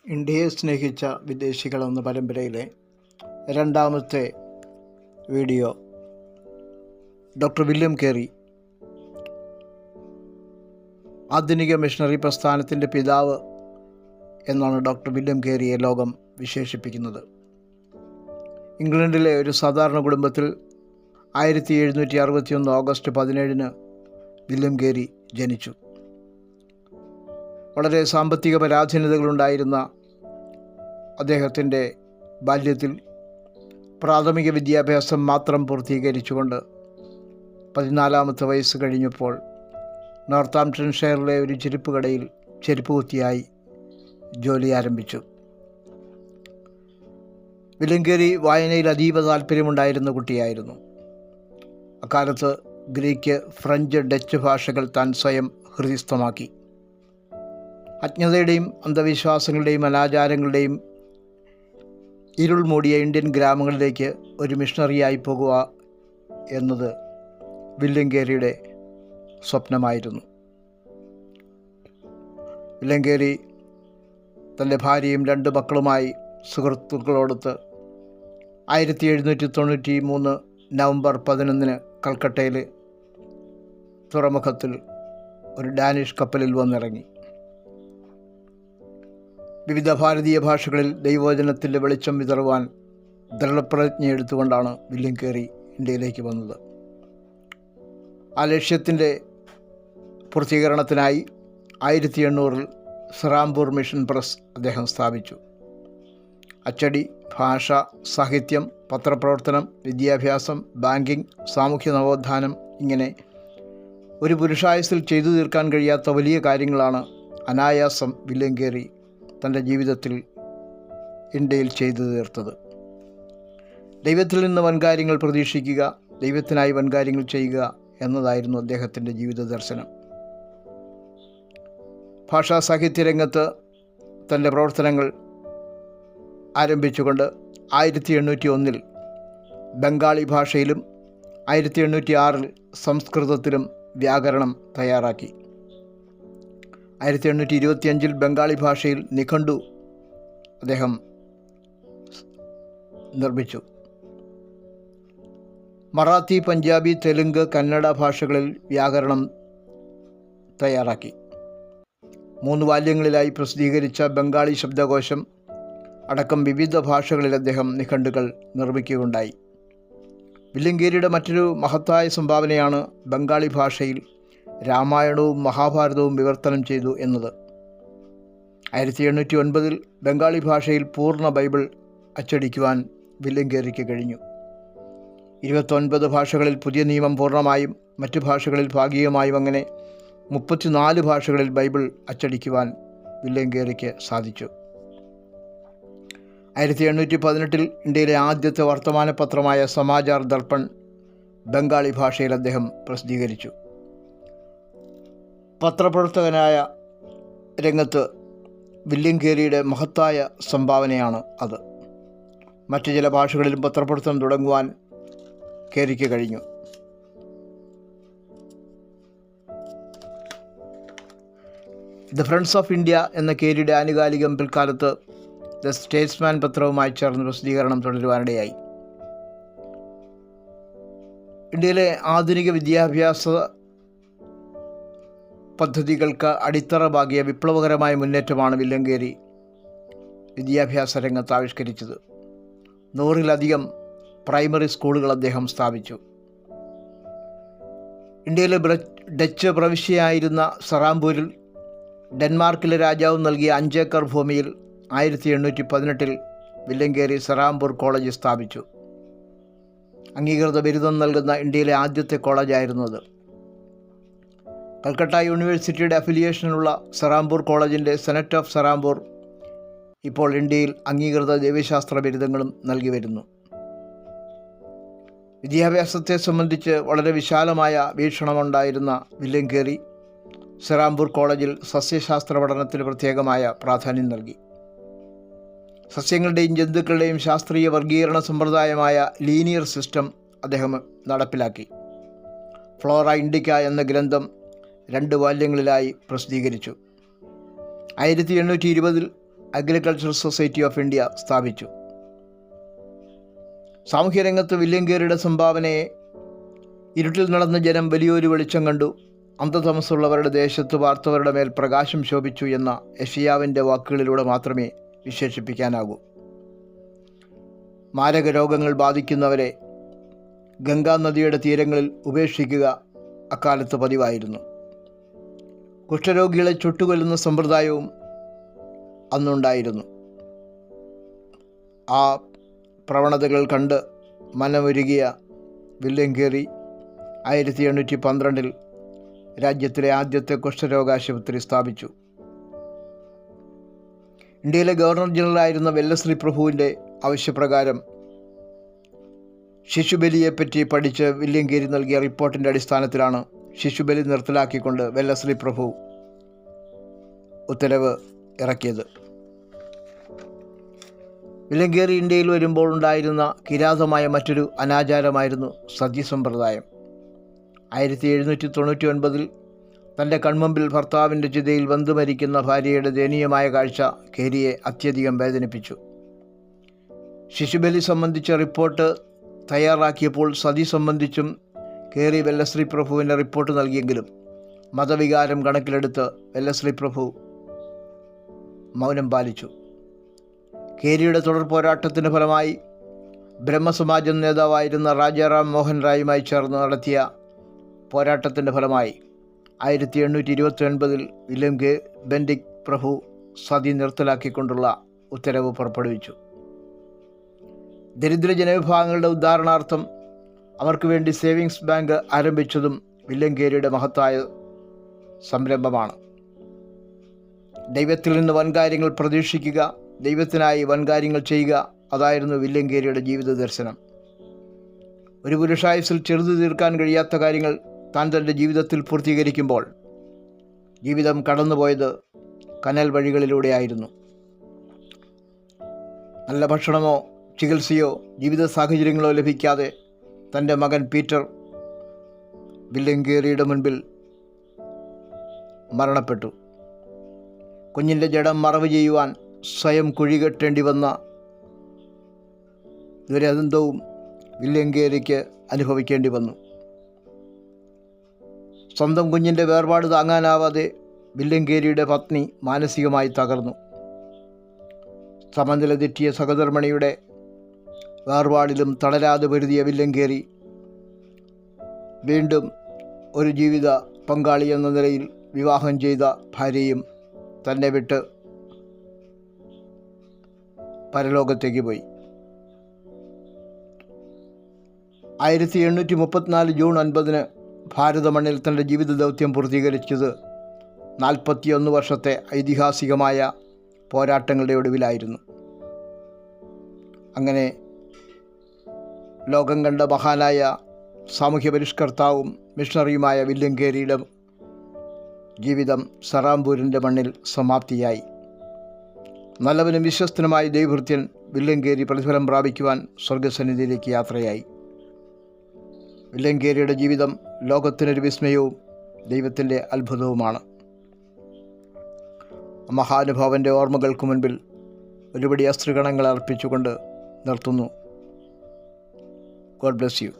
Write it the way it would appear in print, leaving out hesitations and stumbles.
ഇന്ത്യയെ സ്നേഹിച്ച വിദേശികൾ എന്ന പരമ്പരയിലെ രണ്ടാമത്തെ വീഡിയോ ഡോക്ടർ വില്യം കേറി, ആധുനിക മിഷണറി പ്രസ്ഥാനത്തിൻ്റെ പിതാവ് എന്നാണ് ഡോക്ടർ വില്യം കേറിയെ ലോകം വിശേഷിപ്പിക്കുന്നത്. ഇംഗ്ലണ്ടിലെ ഒരു സാധാരണ കുടുംബത്തിൽ 1761 ഓഗസ്റ്റ് 17 വില്യം കേറി ജനിച്ചു. വളരെ സാമ്പത്തിക പരാധീനതകളുണ്ടായിരുന്ന അദ്ദേഹത്തിൻ്റെ ബാല്യത്തിൽ പ്രാഥമിക വിദ്യാഭ്യാസം മാത്രം പൂർത്തീകരിച്ചുകൊണ്ട് 14-ാമത്തെ വയസ്സ് കഴിഞ്ഞപ്പോൾ നോർത്താംപ്ടൺഷയറിലെ ഒരു ചെരുപ്പ് കടയിൽ ചെരുപ്പ് കുത്തിയായി ജോലി ആരംഭിച്ചു. വില്യം കേറി വായനയിൽ അതീവ താല്പര്യമുണ്ടായിരുന്ന കുട്ടിയായിരുന്നു. അക്കാലത്ത് ഗ്രീക്ക്, ഫ്രഞ്ച്, ഡച്ച് ഭാഷകൾ താൻ സ്വയം ഹൃദിസ്ഥമാക്കി. അജ്ഞതയുടെയും അന്ധവിശ്വാസങ്ങളുടെയും അനാചാരങ്ങളുടെയും ഇരുൾ മൂടിയ ഇന്ത്യൻ ഗ്രാമങ്ങളിലേക്ക് ഒരു മിഷണറിയായി പോകുക എന്നത് വില്യം കേറിയുടെ സ്വപ്നമായിരുന്നു. വില്യം കേറി തൻ്റെ ഭാര്യയും 2 മക്കളുമായി സുഹൃത്തുക്കളോടൊത്ത് 1793 നവംബർ 11 കൽക്കട്ടയിൽ തുറമുഖത്തിൽ ഒരു ഡാനിഷ് കപ്പലിൽ വന്നിറങ്ങി. വിവിധ ഭാരതീയ ഭാഷകളിൽ ദൈവവചനത്തിൻ്റെ വെളിച്ചം വിതറുവാൻ ദൃഢപ്രതിജ്ഞയെടുത്തുകൊണ്ടാണ് വില്യം കേറി ഇന്ത്യയിലേക്ക് വന്നത്. ആ ലക്ഷ്യത്തിൻ്റെ പൂർത്തീകരണത്തിനായി 1800 സെറാംപൂർ മിഷൻ പ്രസ് അദ്ദേഹം സ്ഥാപിച്ചു. അച്ചടി, ഭാഷ, സാഹിത്യം, പത്രപ്രവർത്തനം, വിദ്യാഭ്യാസം, ബാങ്കിംഗ്, സാമൂഹ്യ നവോത്ഥാനം, ഇങ്ങനെ ഒരു പുരുഷായുസ്സിൽ ചെയ്തു തീർക്കാൻ കഴിയാത്ത വലിയ കാര്യങ്ങളാണ് അനായാസം വില്യം കേറി തൻ്റെ ജീവിതത്തിൽ ഇന്ത്യയിൽ ചെയ്തു തീർത്തത്. ദൈവത്തിൽ നിന്ന് വൻകാര്യങ്ങൾ പ്രതീക്ഷിക്കുക, ദൈവത്തിനായി വൻകാര്യങ്ങൾ ചെയ്യുക എന്നതായിരുന്നു അദ്ദേഹത്തിൻ്റെ ജീവിത ദർശനം. ഭാഷാ സാഹിത്യ രംഗത്ത് തൻ്റെ പ്രവർത്തനങ്ങൾ ആരംഭിച്ചുകൊണ്ട് 1801 ബംഗാളി ഭാഷയിലും 1806 സംസ്കൃതത്തിലും വ്യാകരണം തയ്യാറാക്കി. 1825 ബംഗാളി ഭാഷയിൽ നിഘണ്ടു അദ്ദേഹം നിർമ്മിച്ചു. മറാത്തി, പഞ്ചാബി, തെലുങ്ക്, കന്നഡ ഭാഷകളിൽ വ്യാകരണം തയ്യാറാക്കി. 3 വാല്യങ്ങളിലായി പ്രസിദ്ധീകരിച്ച ബംഗാളി ശബ്ദകോശം അടക്കം വിവിധ ഭാഷകളിൽ അദ്ദേഹം നിഘണ്ടുകൾ നിർമ്മിക്കുകയുണ്ടായി. വില്യം കേറിയുടെ മറ്റൊരു മഹത്തായ സംഭാവനയാണ് ബംഗാളി ഭാഷയിൽ രാമായണവും മഹാഭാരതവും വിവർത്തനം ചെയ്തു എന്നത്. 1809 ബംഗാളി ഭാഷയിൽ പൂർണ്ണ ബൈബിൾ അച്ചടിക്കുവാൻ വില്യം കേറിക്ക് കഴിഞ്ഞു. 29 ഭാഷകളിൽ പുതിയ നിയമം പൂർണ്ണമായും മറ്റു ഭാഷകളിൽ ഭാഗികമായും അങ്ങനെ 34 ഭാഷകളിൽ ബൈബിൾ അച്ചടിക്കുവാൻ വില്യം കേറിക്ക് സാധിച്ചു. 1818 ഇന്ത്യയിലെ ആദ്യത്തെ വർത്തമാന പത്രമായ സമാചാർ ദർപ്പൺ ബംഗാളി ഭാഷയിൽ അദ്ദേഹം പ്രസിദ്ധീകരിച്ചു. പത്രപ്രവർത്തകനായ രംഗത്ത് വില്യം കേറിയുടെ മഹത്തായ സംഭാവനയാണ് അത്. മറ്റു ചില ഭാഷകളിലും പത്രപ്രവർത്തനം തുടങ്ങുവാൻ കേറിക്ക് കഴിഞ്ഞു. ദ ഫ്രണ്ട്സ് ഓഫ് ഇന്ത്യ എന്ന കേരിയുടെ ആനുകാലികം പിൽക്കാലത്ത് ദ സ്റ്റേറ്റ്സ്മാൻ പത്രവുമായി ചേർന്ന് പ്രസിദ്ധീകരണം തുടരുവാനിടയായി. ഇന്ത്യയിലെ ആധുനിക വിദ്യാഭ്യാസ പദ്ധതികൾക്ക് അടിത്തറ പാകിയ വിപ്ലവകരമായ മുന്നേറ്റമാണ് വില്യം കേറി വിദ്യാഭ്യാസ രംഗത്ത് ആവിഷ്കരിച്ചത്. 100-ലധികം പ്രൈമറി സ്കൂളുകൾ അദ്ദേഹം സ്ഥാപിച്ചു. ഇന്ത്യയിലെ ഡച്ച് പ്രവിശ്യയായിരുന്ന സെറാംപൂരിൽ ഡെൻമാർക്കിലെ രാജാവ് നൽകിയ 5 ഏക്കർ ഭൂമിയിൽ 1818 വില്യം കേറി സെറാംപൂർ കോളേജ് സ്ഥാപിച്ചു. അംഗീകൃത ബിരുദം നൽകുന്ന ഇന്ത്യയിലെ ആദ്യത്തെ കോളേജായിരുന്നു അത്. കൽക്കട്ട യൂണിവേഴ്സിറ്റിയുടെ അഫിലിയേഷനുള്ള സെറാംപൂർ കോളേജിൻ്റെ സെനറ്റ് ഓഫ് സെറാംപൂർ ഇപ്പോൾ ഇന്ത്യയിൽ അംഗീകൃത ദൈവശാസ്ത്ര ബിരുദങ്ങളും നൽകി വരുന്നു. വിദ്യാഭ്യാസത്തെ സംബന്ധിച്ച് വളരെ വിശാലമായ വീക്ഷണമുണ്ടായിരുന്ന വില്യം കേറി സെറാംപൂർ കോളേജിൽ സസ്യശാസ്ത്ര പഠനത്തിന് പ്രത്യേകമായ പ്രാധാന്യം നൽകി. സസ്യങ്ങളുടെയും ജന്തുക്കളുടെയും ശാസ്ത്രീയ വർഗീകരണ സമ്പ്രദായമായ ലീനിയർ സിസ്റ്റം അദ്ദേഹം നടപ്പിലാക്കി. ഫ്ലോറ ഇൻഡിക്ക എന്ന ഗ്രന്ഥം 2 വാല്യങ്ങളിലായി പ്രസിദ്ധീകരിച്ചു. 1820 അഗ്രികൾച്ചർ സൊസൈറ്റി ഓഫ് ഇന്ത്യ സ്ഥാപിച്ചു. സാമൂഹ്യരംഗത്ത് വില്യം കേറിയുടെ സംഭാവനയെ ഇരുട്ടിൽ നടന്ന ജനം വലിയൊരു വെളിച്ചം കണ്ടു. അന്ധതമസ്സുള്ളവരുടെ ദേശത്ത് വാർത്തവരുടെ മേൽ പ്രകാശം ശോഭിച്ചു എന്ന യെശയ്യാവിൻ്റെ വാക്കുകളിലൂടെ മാത്രമേ വിശേഷിപ്പിക്കാനാകൂ. മാരക രോഗങ്ങൾ ബാധിക്കുന്നവരെ ഗംഗാനദിയുടെ തീരങ്ങളിൽ ഉപേക്ഷിക്കുക അക്കാലത്ത് പതിവായിരുന്നു. കുഷ്ഠരോഗികളെ ചുട്ടുകൊല്ലുന്ന സമ്പ്രദായവും അന്നുണ്ടായിരുന്നു. ആ പ്രവണതകൾ കണ്ട് മനമൊരുകിയ വില്യം കേറി 1812 രാജ്യത്തിലെ ആദ്യത്തെ കുഷ്ഠരോഗാശുപത്രി സ്ഥാപിച്ചു. ഇന്ത്യയിലെ ഗവർണർ ജനറലായിരുന്ന വെല്ലസ്ലി പ്രഭുവിൻ്റെ ആവശ്യപ്രകാരം ശിശുബലിയെപ്പറ്റി പഠിച്ച് വില്യം കേരി നൽകിയ റിപ്പോർട്ടിൻ്റെ അടിസ്ഥാനത്തിലാണ് ശിശുബലി നിർത്തലാക്കിക്കൊണ്ട് വെല്ലസ്ലി പ്രഭു ഉത്തരവ് ഇറക്കിയത്. വില്യം കേരി ഇന്ത്യയിൽ വരുമ്പോൾ ഉണ്ടായിരുന്ന കിരാതമായ മറ്റൊരു അനാചാരമായിരുന്നു സത്യസമ്പ്രദായം. 1799 തൻ്റെ കൺമുമ്പിൽ ഭർത്താവിൻ്റെ ചിതയിൽ വെന്തു മരിക്കുന്ന ഭാര്യയുടെ ദയനീയമായ കാഴ്ച കേരിയെ അത്യധികം വേദനിപ്പിച്ചു. ശിശുബലി സംബന്ധിച്ച റിപ്പോർട്ട് തയ്യാറാക്കിയപ്പോൾ സതി സംബന്ധിച്ചും കേരി വെല്ലസ്ലി പ്രഭുവിൻ്റെ റിപ്പോർട്ട് നൽകിയെങ്കിലും മതവികാരം കണക്കിലെടുത്ത് വെല്ലസ്ലി പ്രഭു മൗനം പാലിച്ചു. കേരിയുടെ തുടർ പോരാട്ടത്തിൻ്റെ ഫലമായി ബ്രഹ്മസമാജം നേതാവായിരുന്ന രാജാറാം മോഹൻ റായുമായി ചേർന്ന് നടത്തിയ പോരാട്ടത്തിൻ്റെ ഫലമായി 1829 വില്യം ബെൻഡിക് പ്രഭു സതി നിർത്തലാക്കിക്കൊണ്ടുള്ള ഉത്തരവ് പുറപ്പെടുവിച്ചു. ദരിദ്ര ജനവിഭാഗങ്ങളുടെ ഉദ്ധാരണാർത്ഥം അവർക്ക് വേണ്ടി സേവിങ്സ് ബാങ്ക് ആരംഭിച്ചതും വില്യം കേരിയുടെ മഹത്തായ സംരംഭമാണ്. ദൈവത്തിൽ നിന്ന് വൻകാര്യങ്ങൾ പ്രതീക്ഷിക്കുക, ദൈവത്തിനായി വൻകാര്യങ്ങൾ ചെയ്യുക, അതായിരുന്നു വില്യം കേരിയുടെ ജീവിത ദർശനം. ഒരു പുരുഷായുസിൽ ചെറുതു തീർക്കാൻ കഴിയാത്ത കാര്യങ്ങൾ താൻ തൻ്റെ ജീവിതത്തിൽ പൂർത്തീകരിക്കുമ്പോൾ ജീവിതം കടന്നുപോയത് കനൽ വഴികളിലൂടെയായിരുന്നു. നല്ല ഭക്ഷണമോ ചികിത്സയോ ജീവിത സാഹചര്യങ്ങളോ ലഭിക്കാതെ തൻ്റെ മകൻ പീറ്റർ വില്യം കേരിയുടെ മുൻപിൽ മരണപ്പെട്ടു. കുഞ്ഞിൻ്റെ ജഡം മറവ് ചെയ്യുവാൻ സ്വയം കുഴികെട്ടേണ്ടി വന്ന ദുരന്തവും വില്യം കേരിക്ക് അനുഭവിക്കേണ്ടി വന്നു. സ്വന്തം കുഞ്ഞിൻ്റെ വേർപാട് താങ്ങാനാവാതെ വില്യം കേരിയുടെ പത്നി മാനസികമായി തകർന്നു. സമനില തെറ്റിയ സഹധർമ്മിണിയുടെ വേർപാടിലും തളരാതെ പൊരുതിയ വില്യം കേരി വീണ്ടും ഒരു ജീവിത പങ്കാളി എന്ന നിലയിൽ വിവാഹം ചെയ്ത ഭാര്യയും തന്നെ വിട്ട് പരലോകത്തേക്ക് പോയി. 1834 ജൂൺ 9 ഭാരത മണ്ണിൽ തൻ്റെ ജീവിത ദൗത്യം പൂർത്തീകരിച്ചത് 41 വർഷത്തെ ഐതിഹാസികമായ പോരാട്ടങ്ങളുടെ ഒടുവിലായിരുന്നു. അങ്ങനെ ലോകം കണ്ട മഹാനായ സാമൂഹ്യ പരിഷ്കർത്താവും മിഷണറിയുമായ വില്യം കേരിയുടെ ജീവിതം സറാംപൂരിൻ്റെ മണ്ണിൽ സമാപ്തിയായി. നല്ലവനും വിശ്വസ്തനുമായ ദൈവഭൃത്യൻ വില്യം കേരി പ്രതിഫലം പ്രാപിക്കുവാൻ സ്വർഗസന്നിധിയിലേക്ക് യാത്രയായി. വില്യം കേരിയുടെ ജീവിതം ലോകത്തിനൊരു വിസ്മയവും ദൈവത്തിൻ്റെ അത്ഭുതവുമാണ്. മഹാനുഭാവൻ്റെ ഓർമ്മകൾക്ക് മുൻപിൽ ഒരുപടി അസ്ത്രഗണങ്ങൾ അർപ്പിച്ചുകൊണ്ട് നിർത്തുന്നു. God bless you.